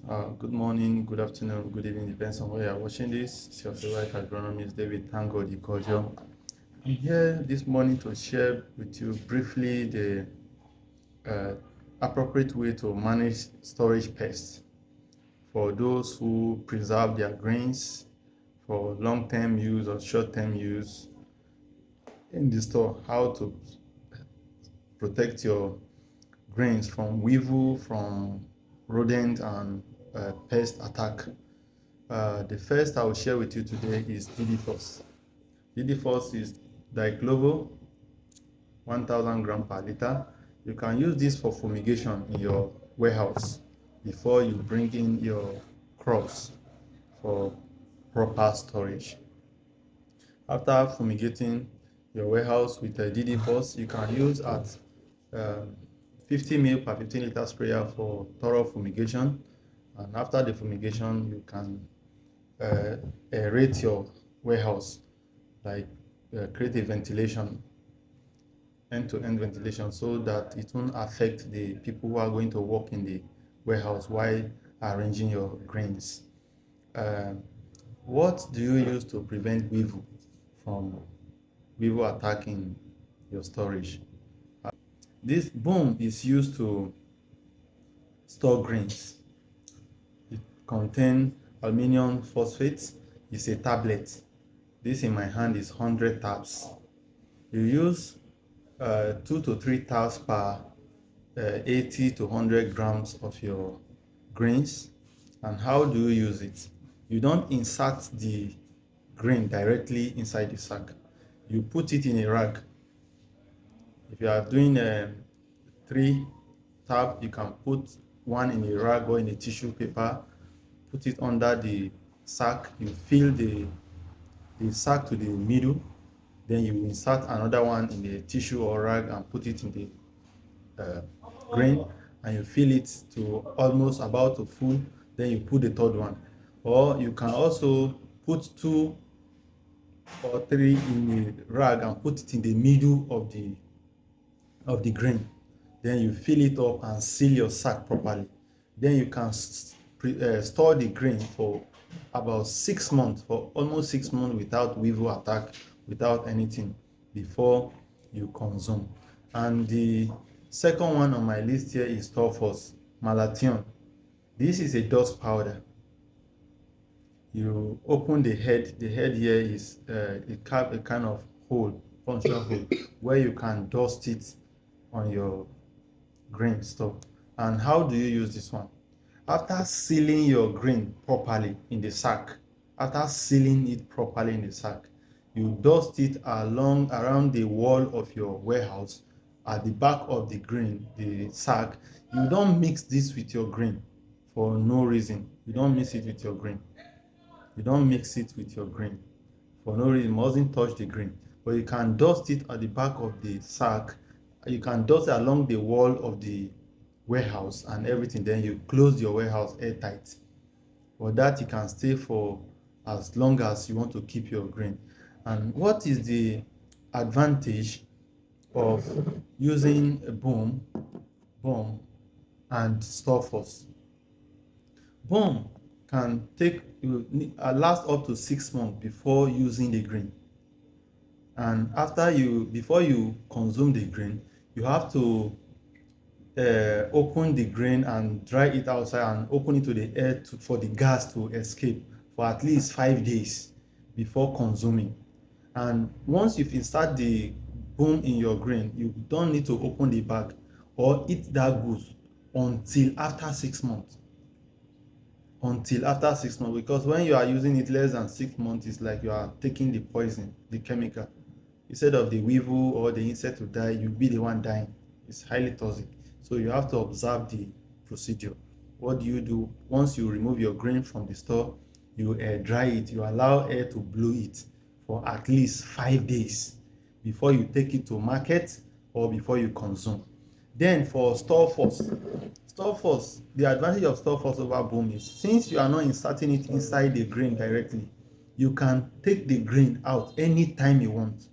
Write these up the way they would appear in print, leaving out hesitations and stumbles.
Good morning, good afternoon, good evening, depends on where you're watching this. It's your favorite agronomist, David. Thank God you called you. I'm here this morning to share with you briefly the uh, appropriate way to manage storage pests for those who preserve their grains for long-term use or short-term use in the store. How to protect your grains from weevil, from rodent, and pest attack. The first I will share with you today is DD-Force. DD-Force is diclovo, 1000 gram per liter. You can use this for fumigation in your warehouse before you bring in your crops for proper storage. After fumigating your warehouse with a DD-Force, you can use at 50 ml per 15 liter sprayer for thorough fumigation. And after the fumigation, you can aerate your warehouse, like create a ventilation, end-to-end ventilation, so that it won't affect the people who are going to work in the warehouse while arranging your grains. What do you use to prevent weevil attacking your storage? This boom is used to store grains. It contains aluminum phosphate. It's a tablet. This in my hand is 100 tabs. You use 2 to 3 tabs per 80 to 100 grams of your grains. And how do you use it? You don't insert the grain directly inside the sack. You put it in a rag. If you are doing 3 tab, you can put one in a rag or in a tissue paper, put it under the sack. You fill the sack to the middle, then you insert another one in the tissue or rag and put it in the grain, and you fill it to almost about to full, then you put the third one. Or you can also put 2 or 3 in the rag and put it in the middle of the grain, then you fill it up and seal your sack properly. Then you can store the grain for about 6 months, for almost 6 months, without weevil attack, without anything, before you consume. And the second one on my list here is Stofos Malathion. This is a dust powder. You open the head here is a kind of hole, functional hole, where you can dust it on your grain store. And how do you use this one? After sealing your grain properly in the sack, you dust it around the wall of your warehouse, at the back of the sack. You don't mix this with your grain for no reason. You don't mix it with your grain for no reason. You mustn't touch the grain, but you can dust it at the back of the sack. You can dust it along the wall of the warehouse and everything. Then you close your warehouse airtight. For that, you can stay for as long as you want to keep your grain. And what is the advantage of using a boom and Stofos? Boom can last up to 6 months before using the grain. And before you consume the grain, you have to open the grain and dry it outside and open it to the air for the gas to escape for at least 5 days before consuming. And once you've insert the boom in your grain, you don't need to open the bag or eat that goods until after 6 months. Because when you are using it less than 6 months, it's like you are taking the poison, the chemical. Instead of the weevil or the insect to die, you'll be the one dying. It's highly toxic. So you have to observe the procedure. What do you do? Once you remove your grain from the store, you air dry it. You allow air to blow it for at least 5 days before you take it to market or before you consume. Then for Stofos, the advantage of Stofos over boom is, since you are not inserting it inside the grain directly, you can take the grain out anytime you want.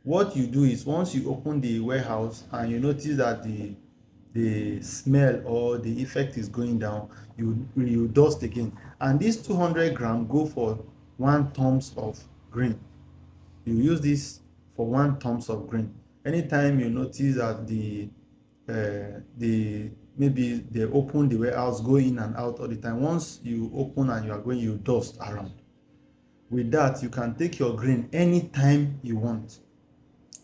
What you do is, once you open the warehouse and you notice that the the smell or the effect is going down, you dust again. And this 200 gram go for 1 tons of grain. You use this for 1 tons of grain. Anytime you notice that the maybe they open the warehouse, go in and out all the time, once you open and you are going, you dust around. With that, you can take your grain anytime you want.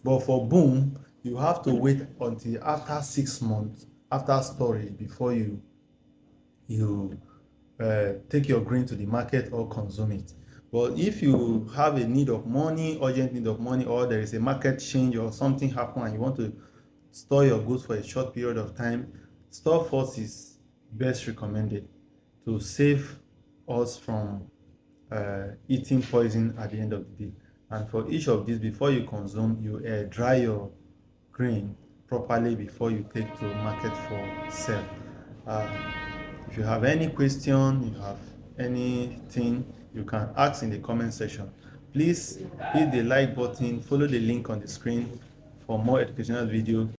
But for boom, you have to wait until after 6 months after storage before you take your grain to the market or consume it. But if you have a need of money, urgent need of money, or there is a market change or something happen and you want to store your goods for a short period of time, store first is best recommended to save us from eating poison at the end of the day. And for each of these, before you consume, you dry your grain properly before you take to market for sale. If you have any question, you have anything, you can ask in the comment section. Please hit the like button, follow the link on the screen for more educational videos.